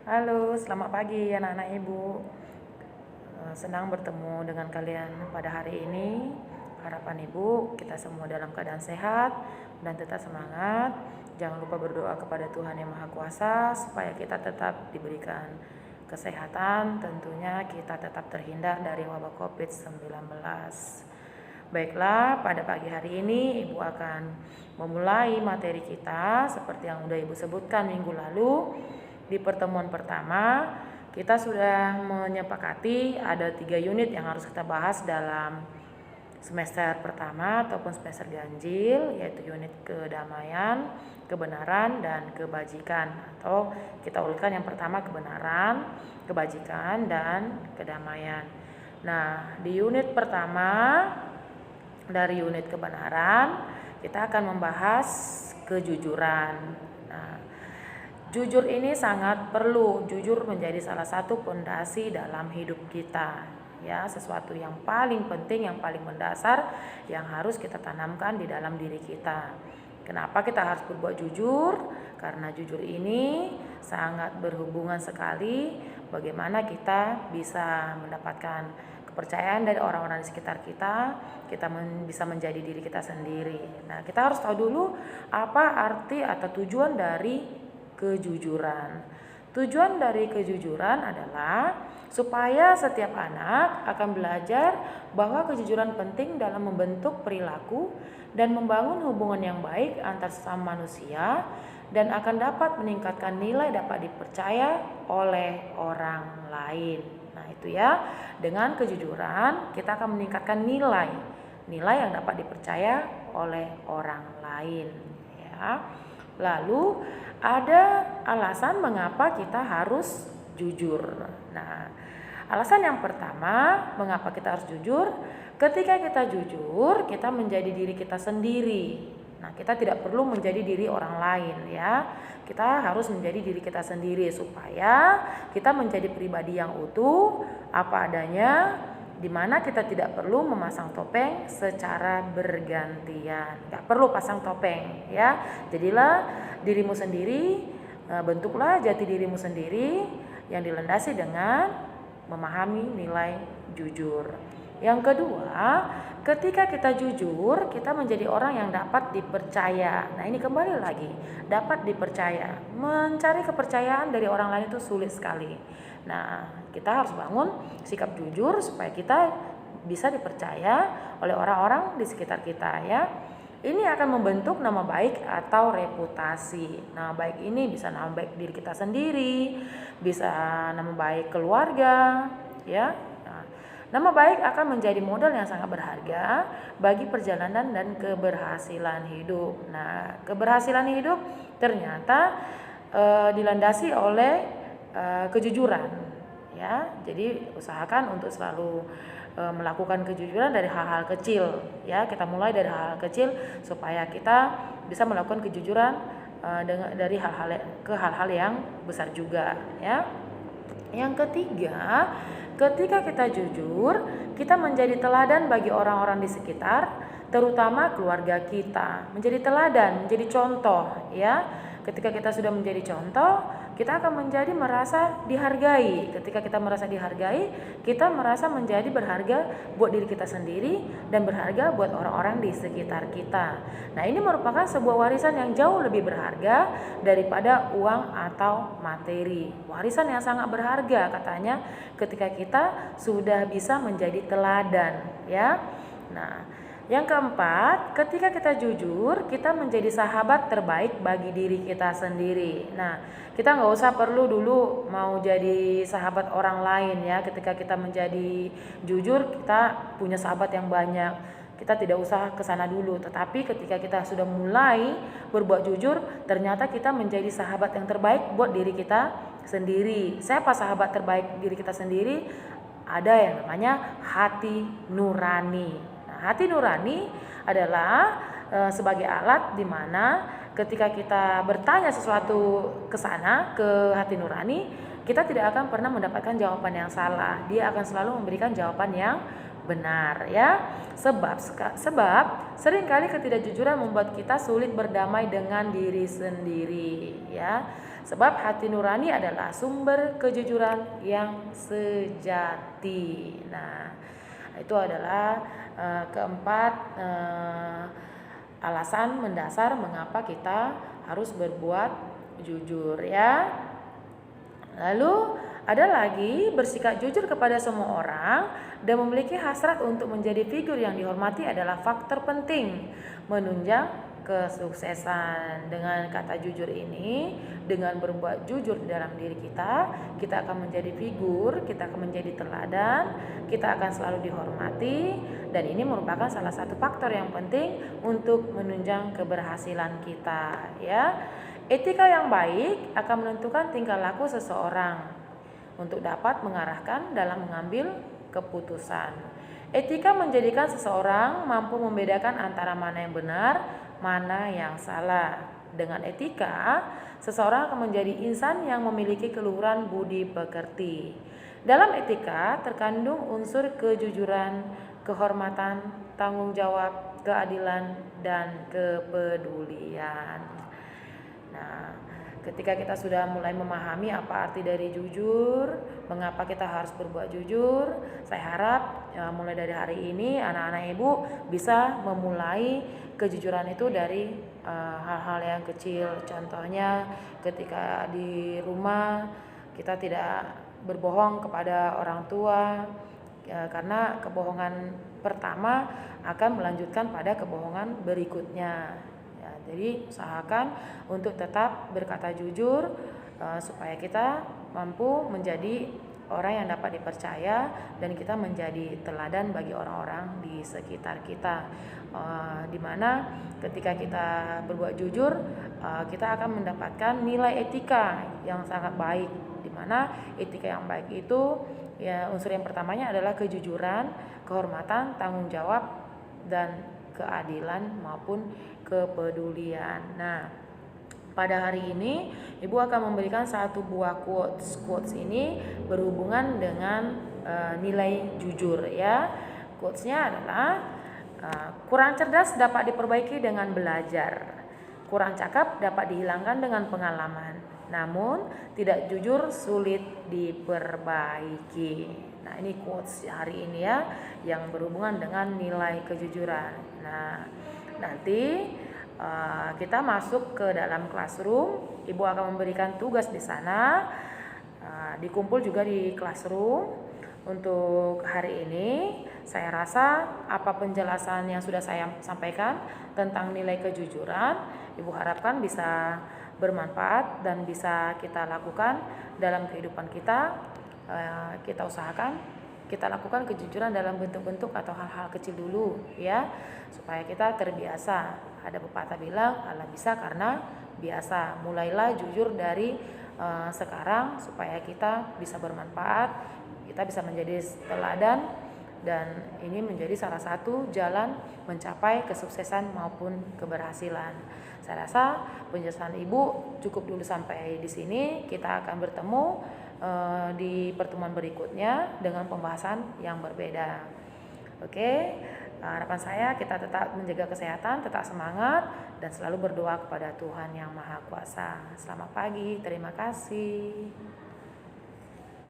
Halo, selamat pagi anak-anak ibu. Senang bertemu dengan kalian pada hari ini. Harapan ibu kita semua dalam keadaan sehat dan tetap semangat. Jangan lupa berdoa kepada Tuhan Yang Maha Kuasa supaya kita tetap diberikan kesehatan. Tentunya kita tetap terhindar dari wabah COVID-19. Baiklah, pada pagi hari ini ibu akan memulai materi kita seperti yang sudah ibu sebutkan minggu lalu. Di pertemuan pertama kita sudah menyepakati ada 3 unit yang harus kita bahas dalam semester pertama ataupun semester ganjil, yaitu unit kedamaian, kebenaran, dan kebajikan. Atau kita urutkan yang pertama kebenaran, kebajikan, dan kedamaian. Nah, di unit pertama dari unit kebenaran kita akan membahas kejujuran. Nah, jujur ini sangat perlu. Jujur menjadi salah satu pondasi dalam hidup kita, ya, sesuatu yang paling penting, yang paling mendasar yang harus kita tanamkan di dalam diri kita. Kenapa kita harus berbuat jujur? Karena jujur ini sangat berhubungan sekali bagaimana kita bisa mendapatkan kepercayaan dari orang-orang di sekitar kita, bisa menjadi diri kita sendiri. Nah, kita harus tahu dulu apa arti atau tujuan dari kejujuran. Tujuan dari kejujuran adalah supaya setiap anak akan belajar bahwa kejujuran penting dalam membentuk perilaku dan membangun hubungan yang baik antar sesama manusia dan akan dapat meningkatkan nilai dapat dipercaya oleh orang lain. Nah, itu ya, dengan kejujuran kita akan meningkatkan nilai yang dapat dipercaya oleh orang lain, ya. Lalu ada alasan mengapa kita harus jujur. Nah, alasan yang pertama mengapa kita harus jujur, ketika kita jujur kita menjadi diri kita sendiri. Nah, kita tidak perlu menjadi diri orang lain, ya. Kita harus menjadi diri kita sendiri supaya kita menjadi pribadi yang utuh, apa adanya, di mana kita tidak perlu memasang topeng secara bergantian. Gak perlu pasang topeng, ya. Jadilah dirimu sendiri, bentuklah jati dirimu sendiri yang dilandasi dengan memahami nilai jujur. Yang kedua, ketika kita jujur, kita menjadi orang yang dapat dipercaya. Nah, ini kembali lagi, dapat dipercaya. Mencari kepercayaan dari orang lain itu sulit sekali. Nah, kita harus bangun sikap jujur supaya kita bisa dipercaya oleh orang-orang di sekitar kita, ya. Ini akan membentuk nama baik atau reputasi. Nama baik ini bisa nama baik diri kita sendiri, bisa nama baik keluarga, ya. Nah, nama baik akan menjadi modal yang sangat berharga bagi perjalanan dan keberhasilan hidup. Nah, keberhasilan hidup ternyata dilandasi oleh kejujuran, ya. Jadi usahakan untuk selalu melakukan kejujuran dari hal-hal kecil, ya. Kita mulai dari hal-hal kecil supaya kita bisa melakukan kejujuran dari hal-hal yang besar juga, ya. Yang ketiga, ketika kita jujur, kita menjadi teladan bagi orang-orang di sekitar, terutama keluarga kita. Menjadi teladan, menjadi contoh, ya. Ketika kita sudah menjadi contoh, kita akan menjadi merasa dihargai. Ketika kita merasa dihargai, kita merasa menjadi berharga buat diri kita sendiri dan berharga buat orang-orang di sekitar kita. Nah, ini merupakan sebuah warisan yang jauh lebih berharga daripada uang atau materi. Warisan yang sangat berharga katanya ketika kita sudah bisa menjadi teladan, ya. Nah, yang keempat, ketika kita jujur, kita menjadi sahabat terbaik bagi diri kita sendiri. Nah, kita nggak usah perlu dulu mau jadi sahabat orang lain, ya. Ketika kita menjadi jujur, kita punya sahabat yang banyak. Kita tidak usah ke sana dulu. Tetapi ketika kita sudah mulai berbuat jujur, ternyata kita menjadi sahabat yang terbaik buat diri kita sendiri. Siapa sahabat terbaik diri kita sendiri? Ada yang namanya hati nurani. Hati nurani adalah sebagai alat di mana ketika kita bertanya sesuatu ke sana, ke hati nurani, kita tidak akan pernah mendapatkan jawaban yang salah. Dia akan selalu memberikan jawaban yang benar, ya. Sebab seringkali ketidakjujuran membuat kita sulit berdamai dengan diri sendiri, ya. Sebab hati nurani adalah sumber kejujuran yang sejati. Nah, itu adalah keempat alasan mendasar mengapa kita harus berbuat jujur ya. Lalu ada lagi bersikap jujur kepada semua orang dan memiliki hasrat untuk menjadi figur yang dihormati adalah faktor penting menunjang kesuksesan. Dengan kata jujur ini, dengan berbuat jujur di dalam diri kita akan menjadi figur, kita akan menjadi teladan, kita akan selalu dihormati, dan ini merupakan salah satu faktor yang penting untuk menunjang keberhasilan kita ya. Etika yang baik akan menentukan tingkah laku seseorang untuk dapat mengarahkan dalam mengambil keputusan. Etika menjadikan seseorang mampu membedakan antara mana yang benar, mana yang salah. Dengan etika, seseorang akan menjadi insan yang memiliki keluhuran budi pekerti. Dalam etika terkandung unsur kejujuran, kehormatan, tanggung jawab, keadilan, dan kepedulian. Nah, ketika kita sudah mulai memahami apa arti dari jujur, mengapa kita harus berbuat jujur, saya harap mulai dari hari ini anak-anak ibu bisa memulai kejujuran itu dari hal-hal yang kecil. Contohnya ketika di rumah kita tidak berbohong kepada orang tua, karena kebohongan pertama akan melanjutkan pada kebohongan berikutnya. Jadi usahakan untuk tetap berkata jujur supaya kita mampu menjadi orang yang dapat dipercaya dan kita menjadi teladan bagi orang-orang di sekitar kita. Dimana ketika kita berbuat jujur, kita akan mendapatkan nilai etika yang sangat baik. Dimana etika yang baik itu ya unsur yang pertamanya adalah kejujuran, kehormatan, tanggung jawab, dan keadilan maupun kepedulian. Nah, pada hari ini Ibu akan memberikan satu buah quotes. Quotes ini berhubungan dengan nilai jujur ya. Quotesnya adalah kurang cerdas dapat diperbaiki dengan belajar. Kurang cakap dapat dihilangkan dengan pengalaman. Namun tidak jujur sulit diperbaiki. Nah, ini quotes hari ini ya yang berhubungan dengan nilai kejujuran. Nah, nanti kita masuk ke dalam classroom. Ibu akan memberikan tugas di sana. Dikumpul juga di classroom. Untuk hari ini saya rasa apa penjelasan yang sudah saya sampaikan tentang nilai kejujuran, Ibu harapkan bisa bermanfaat dan bisa kita lakukan dalam kehidupan kita. Kita usahakan kita lakukan kejujuran dalam bentuk-bentuk atau hal-hal kecil dulu ya, supaya kita terbiasa. Ada pepatah bilang Allah bisa karena biasa. Mulailah jujur dari sekarang supaya kita bisa bermanfaat, kita bisa menjadi teladan, dan ini menjadi salah satu jalan mencapai kesuksesan maupun keberhasilan. Saya rasa penjelasan Ibu cukup dulu sampai di sini. Kita akan bertemu di pertemuan berikutnya dengan pembahasan yang berbeda. Oke, harapan saya kita tetap menjaga kesehatan, tetap semangat, dan selalu berdoa kepada Tuhan Yang Maha Kuasa. Selamat pagi, terima kasih.